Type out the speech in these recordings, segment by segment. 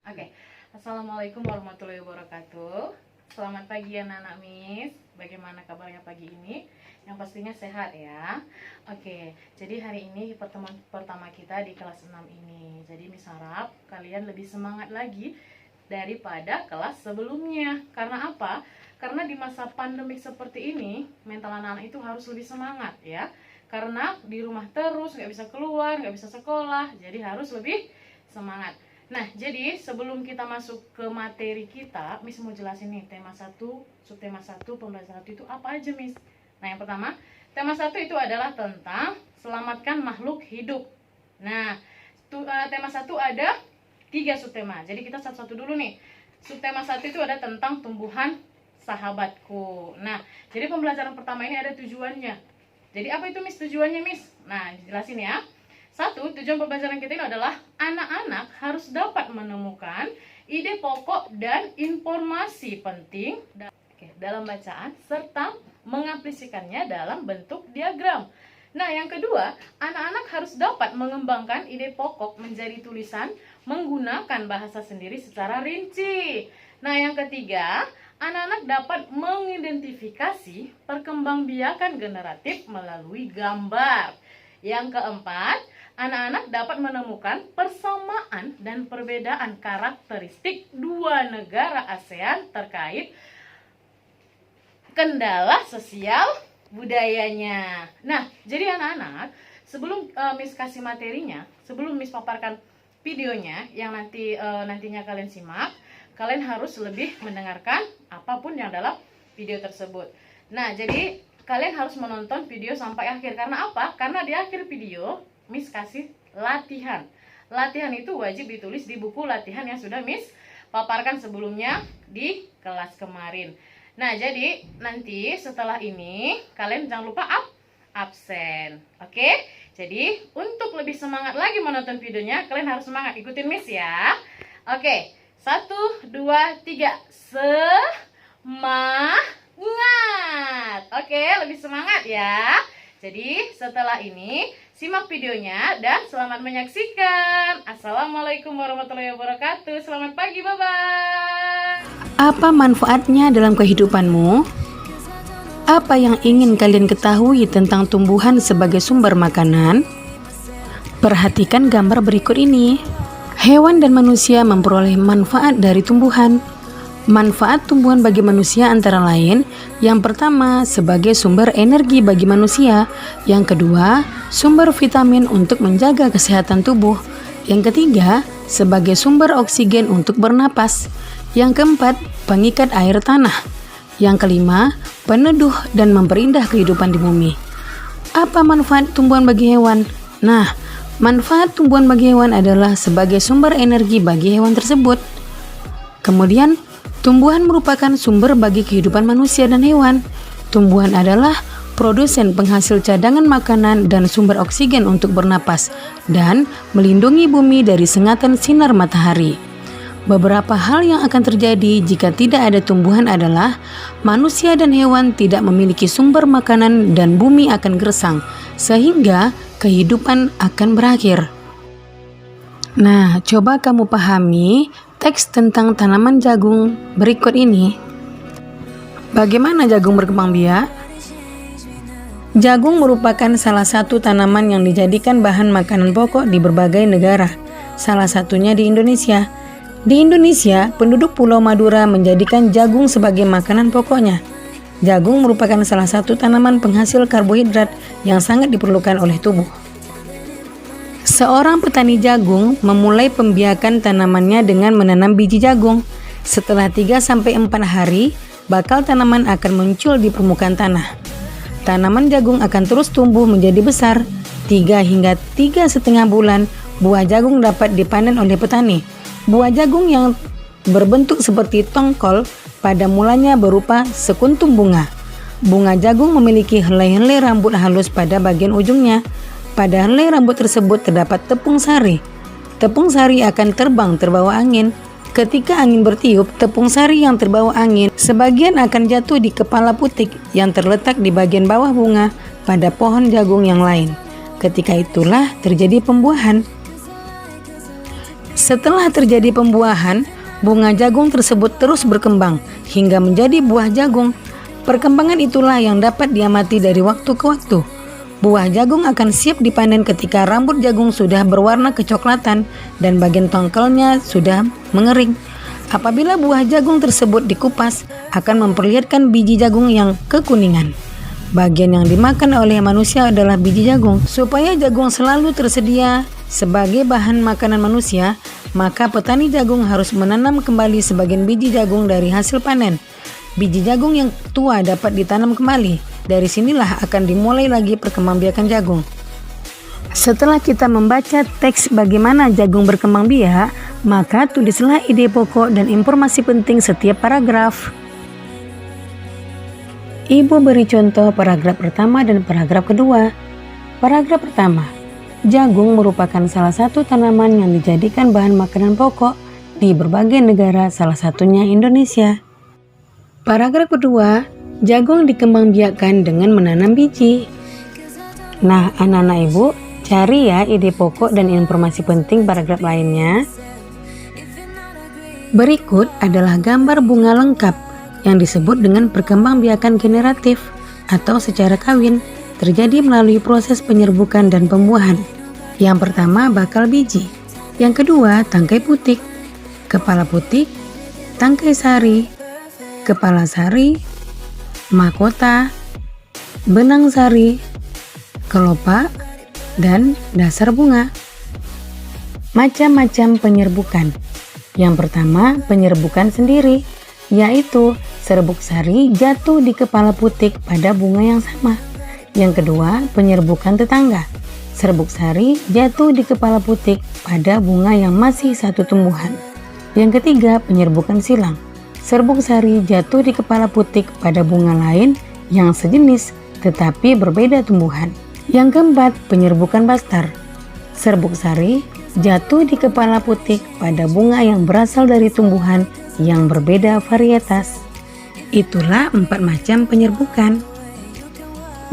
Oke, Assalamualaikum warahmatullahi wabarakatuh. Selamat pagi anak-anak Miss. Bagaimana kabarnya pagi ini? Yang pastinya sehat ya. Oke, jadi hari ini pertemuan pertama kita di kelas 6 ini. Jadi Miss harap kalian lebih semangat lagi daripada kelas sebelumnya. Karena apa? Karena di masa pandemik seperti ini, mental anak-anak itu harus lebih semangat ya. Karena di rumah terus, nggak bisa keluar, nggak bisa sekolah, jadi harus lebih semangat. Nah, jadi sebelum kita masuk ke materi kita, Miss mau jelasin nih tema 1, subtema 1, pembelajaran 1 itu apa aja, Miss? Nah, yang pertama, tema 1 itu adalah tentang selamatkan makhluk hidup. Nah, tema 1 ada 3 subtema. Jadi kita satu-satu dulu nih. Subtema 1 itu ada tentang tumbuhan sahabatku. Nah, jadi pembelajaran pertama ini ada tujuannya. Jadi apa itu, Miss, tujuannya, Miss? Nah, jelasin ya. 1, tujuan pembelajaran kita ini adalah anak-anak harus dapat menemukan ide pokok dan informasi penting dalam bacaan serta mengaplikasikannya dalam bentuk diagram. Nah, yang kedua, anak-anak harus dapat mengembangkan ide pokok menjadi tulisan menggunakan bahasa sendiri secara rinci. Nah, yang ketiga, anak-anak dapat mengidentifikasi perkembangbiakan generatif melalui gambar. Yang keempat, anak-anak dapat menemukan persamaan dan perbedaan karakteristik dua negara ASEAN terkait kendala sosial budayanya. Nah, jadi anak-anak, sebelum Miss kasih materinya, sebelum Miss paparkan videonya yang nantinya kalian simak, kalian harus lebih mendengarkan apapun yang dalam video tersebut. Nah, jadi kalian harus menonton video sampai akhir. Karena apa? Karena di akhir video Miss kasih latihan. Latihan itu wajib ditulis di buku latihan yang sudah Miss paparkan sebelumnya di kelas kemarin. Nah, jadi nanti setelah ini kalian jangan lupa absen. Oke? Jadi untuk lebih semangat lagi menonton videonya, kalian harus semangat ikutin Miss ya. Oke, 1, 2, 3. Semangat. Oke, lebih semangat ya. Jadi setelah ini simak videonya dan selamat menyaksikan. Assalamualaikum warahmatullahi wabarakatuh. Selamat pagi, bye-bye. Apa manfaatnya dalam kehidupanmu? Apa yang ingin kalian ketahui tentang tumbuhan sebagai sumber makanan? Perhatikan gambar berikut ini. Hewan dan manusia memperoleh manfaat dari tumbuhan. Manfaat tumbuhan bagi manusia antara lain, yang pertama sebagai sumber energi bagi manusia, yang kedua sumber vitamin untuk menjaga kesehatan tubuh, yang ketiga sebagai sumber oksigen untuk bernapas, yang keempat pengikat air tanah, yang kelima peneduh dan memperindah kehidupan di bumi. Apa manfaat tumbuhan bagi hewan? Nah, manfaat tumbuhan bagi hewan adalah sebagai sumber energi bagi hewan tersebut. Kemudian tumbuhan merupakan sumber bagi kehidupan manusia dan hewan. Tumbuhan adalah produsen penghasil cadangan makanan dan sumber oksigen untuk bernapas dan melindungi bumi dari sengatan sinar matahari. Beberapa hal yang akan terjadi jika tidak ada tumbuhan adalah manusia dan hewan tidak memiliki sumber makanan dan bumi akan gersang sehingga kehidupan akan berakhir. Nah, coba kamu pahami teks tentang tanaman jagung berikut ini. Bagaimana jagung berkembang biak? Jagung merupakan salah satu tanaman yang dijadikan bahan makanan pokok di berbagai negara, salah satunya di Indonesia. Di Indonesia, penduduk Pulau Madura menjadikan jagung sebagai makanan pokoknya. Jagung merupakan salah satu tanaman penghasil karbohidrat yang sangat diperlukan oleh tubuh. Seorang petani jagung memulai pembiakan tanamannya dengan menanam biji jagung. Setelah 3-4 hari, bakal tanaman akan muncul di permukaan tanah. Tanaman jagung akan terus tumbuh menjadi besar. 3 hingga 3,5 bulan, buah jagung dapat dipanen oleh petani. Buah jagung yang berbentuk seperti tongkol pada mulanya berupa sekuntum bunga. Bunga jagung memiliki helai-helai rambut halus pada bagian ujungnya. Pada helai rambut tersebut terdapat tepung sari. Tepung sari akan terbang terbawa angin. Ketika angin bertiup, tepung sari yang terbawa angin sebagian akan jatuh di kepala putik yang terletak di bagian bawah bunga pada pohon jagung yang lain. Ketika itulah terjadi pembuahan. Setelah terjadi pembuahan, bunga jagung tersebut terus berkembang hingga menjadi buah jagung. Perkembangan itulah yang dapat diamati dari waktu ke waktu. Buah jagung akan siap dipanen ketika rambut jagung sudah berwarna kecoklatan dan bagian tongkolnya sudah mengering. Apabila buah jagung tersebut dikupas, akan memperlihatkan biji jagung yang kekuningan. Bagian yang dimakan oleh manusia adalah biji jagung. Supaya jagung selalu tersedia sebagai bahan makanan manusia, maka petani jagung harus menanam kembali sebagian biji jagung dari hasil panen. Biji jagung yang tua dapat ditanam kembali. Dari sinilah akan dimulai lagi perkembangbiakan jagung. Setelah kita membaca teks bagaimana jagung berkembang biak, maka tulislah ide pokok dan informasi penting setiap paragraf. Ibu beri contoh paragraf pertama dan paragraf kedua. Paragraf pertama, jagung merupakan salah satu tanaman yang dijadikan bahan makanan pokok di berbagai negara, salah satunya Indonesia. Paragraf kedua, jagung dikembangbiakkan dengan menanam biji. Nah, anak-anak ibu, cari ya ide pokok dan informasi penting paragraf lainnya. Berikut adalah gambar bunga lengkap yang disebut dengan perkembangbiakan generatif atau secara kawin terjadi melalui proses penyerbukan dan pembuahan. Yang pertama bakal biji, yang kedua tangkai putik, kepala putik, tangkai sari, kepala sari, mahkota, benang sari, kelopak, dan dasar bunga. Macam-macam penyerbukan. Yang pertama, penyerbukan sendiri, yaitu serbuk sari jatuh di kepala putik pada bunga yang sama. Yang kedua, penyerbukan tetangga. Serbuk sari jatuh di kepala putik pada bunga yang masih satu tumbuhan. Yang ketiga, penyerbukan silang. Serbuk sari jatuh di kepala putik pada bunga lain yang sejenis tetapi berbeda tumbuhan. Yang keempat, penyerbukan bastar. Serbuk sari jatuh di kepala putik pada bunga yang berasal dari tumbuhan yang berbeda varietas. Itulah 4 macam penyerbukan.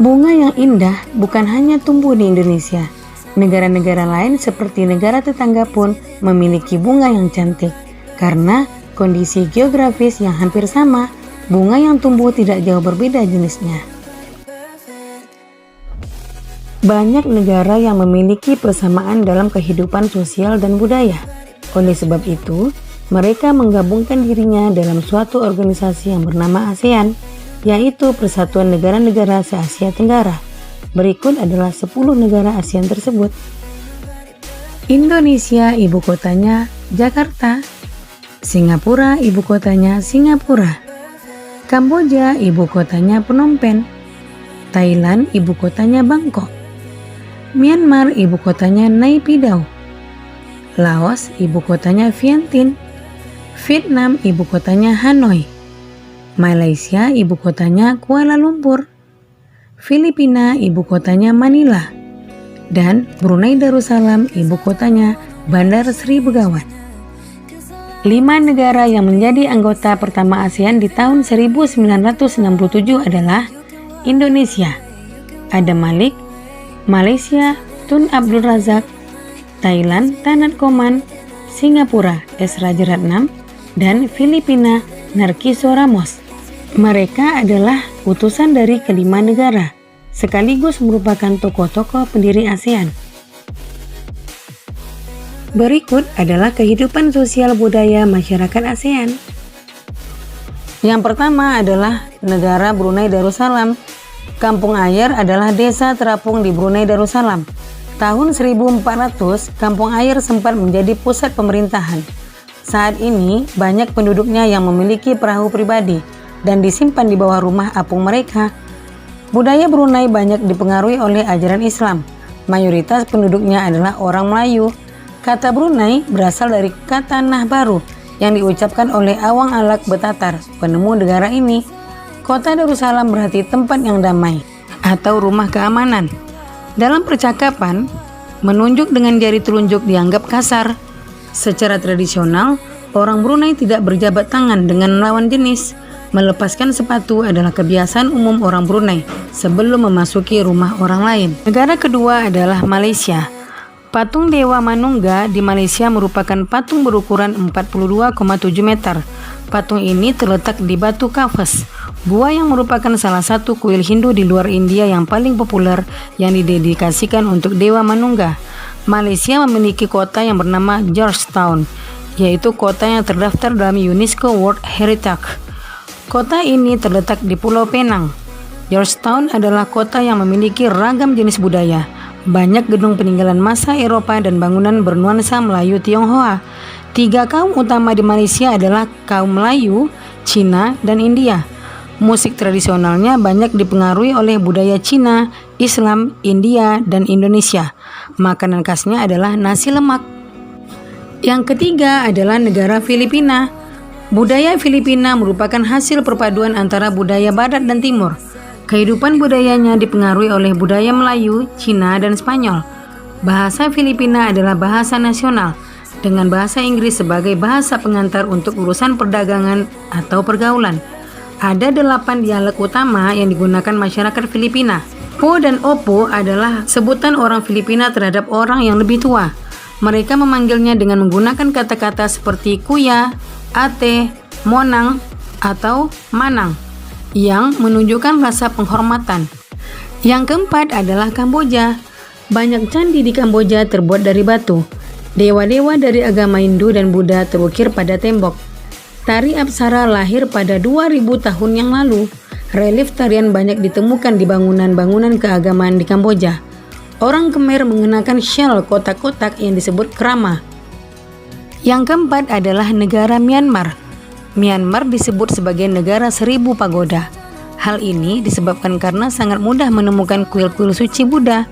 Bunga yang indah bukan hanya tumbuh di Indonesia. Negara-negara lain seperti negara tetangga pun memiliki bunga yang cantik. Karena kondisi geografis yang hampir sama, bunga yang tumbuh tidak jauh berbeda jenisnya. Banyak negara yang memiliki persamaan dalam kehidupan sosial dan budaya. Oleh sebab itu, mereka menggabungkan dirinya dalam suatu organisasi yang bernama ASEAN, yaitu Persatuan Negara-Negara se-Asia Tenggara. Berikut adalah 10 negara ASEAN tersebut. Indonesia, ibu kotanya Jakarta. Singapura, ibu kotanya Singapura. Kamboja, ibu kotanya Phnom Penh. Thailand, ibu kotanya Bangkok. Myanmar, ibu kotanya Naypyidaw. Laos, ibu kotanya Vientiane. Vietnam, ibu kotanya Hanoi. Malaysia, ibu kotanya Kuala Lumpur. Filipina, ibu kotanya Manila. Dan Brunei Darussalam, ibu kotanya Bandar Sri Begawan. 5 negara yang menjadi anggota pertama ASEAN di tahun 1967 adalah Indonesia, Adam Malik, Malaysia, Tun Abdul Razak, Thailand, Tanat Koman, Singapura, S. Rajaratnam, dan Filipina, Narciso Ramos. Mereka adalah utusan dari kelima negara, sekaligus merupakan tokoh-tokoh pendiri ASEAN. Berikut adalah kehidupan sosial budaya masyarakat ASEAN. Yang pertama adalah negara Brunei Darussalam. Kampung Ayer adalah desa terapung di Brunei Darussalam. Tahun 1400, Kampung Ayer sempat menjadi pusat pemerintahan. Saat ini, banyak penduduknya yang memiliki perahu pribadi dan disimpan di bawah rumah apung mereka. Budaya Brunei banyak dipengaruhi oleh ajaran Islam. Mayoritas penduduknya adalah orang Melayu. Kata Brunei berasal dari kata Nah Baru yang diucapkan oleh Awang Alak Betatar, penemu negara ini. Kota Darussalam berarti tempat yang damai atau rumah keamanan. Dalam percakapan, menunjuk dengan jari telunjuk dianggap kasar. Secara tradisional, orang Brunei tidak berjabat tangan dengan lawan jenis. Melepaskan sepatu adalah kebiasaan umum orang Brunei sebelum memasuki rumah orang lain. Negara kedua adalah Malaysia. Patung Dewa Manungga di Malaysia merupakan patung berukuran 42,7 meter. Patung ini terletak di Batu Kafes, gua yang merupakan salah satu kuil Hindu di luar India yang paling populer yang didedikasikan untuk Dewa Manungga. Malaysia memiliki kota yang bernama Georgetown, yaitu kota yang terdaftar dalam UNESCO World Heritage. Kota ini terletak di Pulau Penang. Georgetown adalah kota yang memiliki ragam jenis budaya. Banyak gedung peninggalan masa Eropa dan bangunan bernuansa Melayu Tionghoa. 3 kaum utama di Malaysia adalah kaum Melayu, Cina, dan India. Musik tradisionalnya banyak dipengaruhi oleh budaya Cina, Islam, India, dan Indonesia. Makanan khasnya adalah nasi lemak. Yang ketiga adalah negara Filipina. Budaya Filipina merupakan hasil perpaduan antara budaya Barat dan Timur. Kehidupan budayanya dipengaruhi oleh budaya Melayu, Cina, dan Spanyol. Bahasa Filipina adalah bahasa nasional, dengan bahasa Inggris sebagai bahasa pengantar untuk urusan perdagangan atau pergaulan. Ada 8 dialek utama yang digunakan masyarakat Filipina. Po dan Opo adalah sebutan orang Filipina terhadap orang yang lebih tua. Mereka memanggilnya dengan menggunakan kata-kata seperti kuya, ate, monang, atau manang, yang menunjukkan rasa penghormatan. Yang keempat adalah Kamboja. Banyak candi di Kamboja terbuat dari batu. Dewa-dewa dari agama Hindu dan Buddha terukir pada tembok. Tari Apsara lahir pada 2000 tahun yang lalu. Relief tarian banyak ditemukan di bangunan-bangunan keagamaan di Kamboja. Orang Khmer mengenakan syal kotak-kotak yang disebut krama. Yang keempat adalah negara Myanmar. Myanmar disebut sebagai negara 1000 pagoda. Hal ini disebabkan karena sangat mudah menemukan kuil-kuil suci Buddha.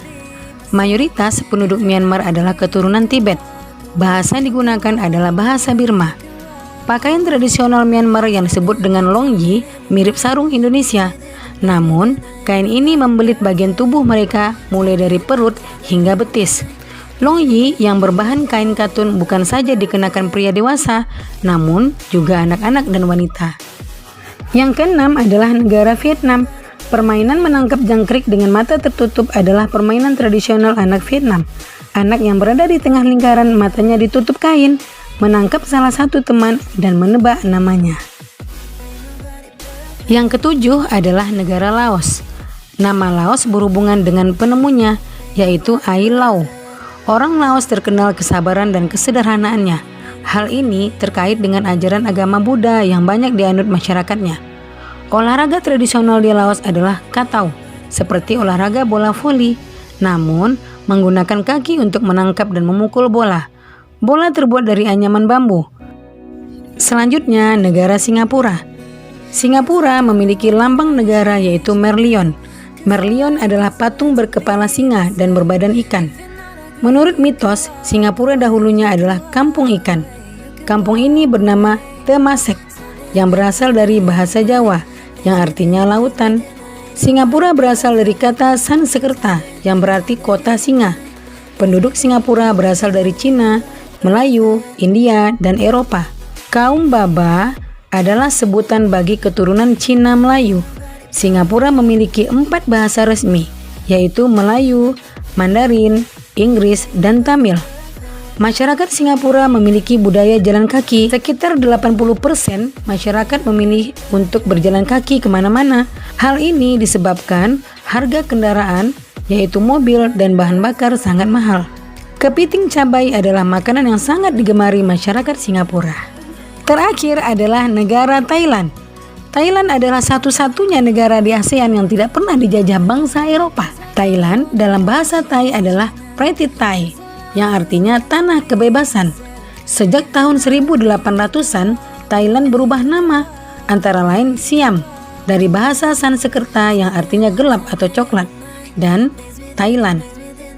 Mayoritas penduduk Myanmar adalah keturunan Tibet. Bahasa yang digunakan adalah bahasa Burma. Pakaian tradisional Myanmar yang disebut dengan longyi mirip sarung Indonesia. Namun, kain ini membelit bagian tubuh mereka mulai dari perut hingga betis. Longyi yang berbahan kain katun bukan saja dikenakan pria dewasa, namun juga anak-anak dan wanita. Yang keenam adalah negara Vietnam. Permainan menangkap jangkrik dengan mata tertutup adalah permainan tradisional anak Vietnam. Anak yang berada di tengah lingkaran matanya ditutup kain, menangkap salah satu teman dan menebak namanya. Yang ketujuh adalah negara Laos. Nama Laos berhubungan dengan penemunya, yaitu Ai Lau. Orang Laos terkenal kesabaran dan kesederhanaannya. Hal ini terkait dengan ajaran agama Buddha yang banyak dianut masyarakatnya. Olahraga tradisional di Laos adalah katau, seperti olahraga bola voli, namun menggunakan kaki untuk menangkap dan memukul bola. Bola terbuat dari anyaman bambu. Selanjutnya, negara Singapura. Singapura memiliki lambang negara yaitu Merlion. Merlion adalah patung berkepala singa dan berbadan ikan. Menurut mitos, Singapura dahulunya adalah kampung ikan. Kampung ini bernama Temasek, yang berasal dari bahasa Jawa, yang artinya lautan. Singapura berasal dari kata Sanskerta, yang berarti kota singa. Penduduk Singapura berasal dari Cina, Melayu, India, dan Eropa. Kaum Baba adalah sebutan bagi keturunan Cina Melayu. Singapura memiliki 4 bahasa resmi, yaitu Melayu, Mandarin, Inggris, dan Tamil. Masyarakat Singapura memiliki budaya jalan kaki. Sekitar 80% masyarakat memilih untuk berjalan kaki kemana-mana. Hal ini disebabkan harga kendaraan, yaitu mobil dan bahan bakar, sangat mahal. Kepiting cabai adalah makanan yang sangat digemari masyarakat Singapura. Terakhir adalah negara Thailand. Thailand adalah satu-satunya negara di ASEAN yang tidak pernah dijajah bangsa Eropa. Thailand dalam bahasa Thai adalah Pratit Thai, yang artinya tanah kebebasan. Sejak tahun 1800-an, Thailand berubah nama, antara lain Siam, dari bahasa Sanskerta yang artinya gelap atau coklat, dan Thailand.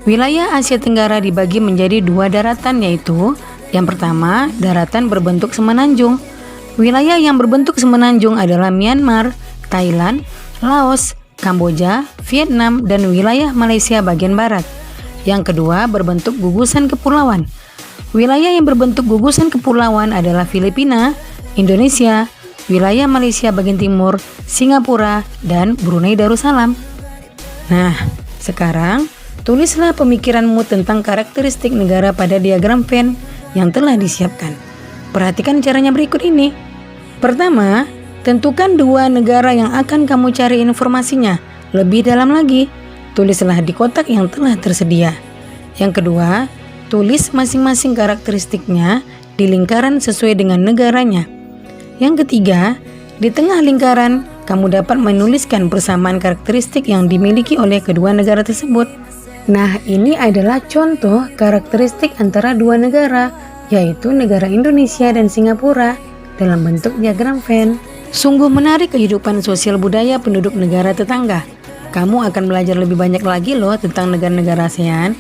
Wilayah Asia Tenggara dibagi menjadi 2 daratan, yaitu yang pertama, daratan berbentuk semenanjung. Wilayah yang berbentuk semenanjung adalah Myanmar, Thailand, Laos, Kamboja, Vietnam, dan wilayah Malaysia bagian barat. Yang kedua, berbentuk gugusan kepulauan. Wilayah yang berbentuk gugusan kepulauan adalah Filipina, Indonesia, wilayah Malaysia bagian timur, Singapura, dan Brunei Darussalam. Nah, sekarang Tulislah pemikiranmu tentang karakteristik negara pada diagram Venn yang telah disiapkan. Perhatikan caranya berikut ini. Pertama, tentukan 2 negara yang akan kamu cari informasinya. Lebih dalam lagi, tulislah di kotak yang telah tersedia. Yang kedua, tulis masing-masing karakteristiknya di lingkaran sesuai dengan negaranya. Yang ketiga, di tengah lingkaran, kamu dapat menuliskan persamaan karakteristik yang dimiliki oleh kedua negara tersebut. Nah, ini adalah contoh karakteristik antara 2 negara, yaitu negara Indonesia dan Singapura dalam bentuk diagram Venn. Sungguh menarik kehidupan sosial budaya penduduk negara tetangga. Kamu akan belajar lebih banyak lagi loh tentang negara-negara ASEAN.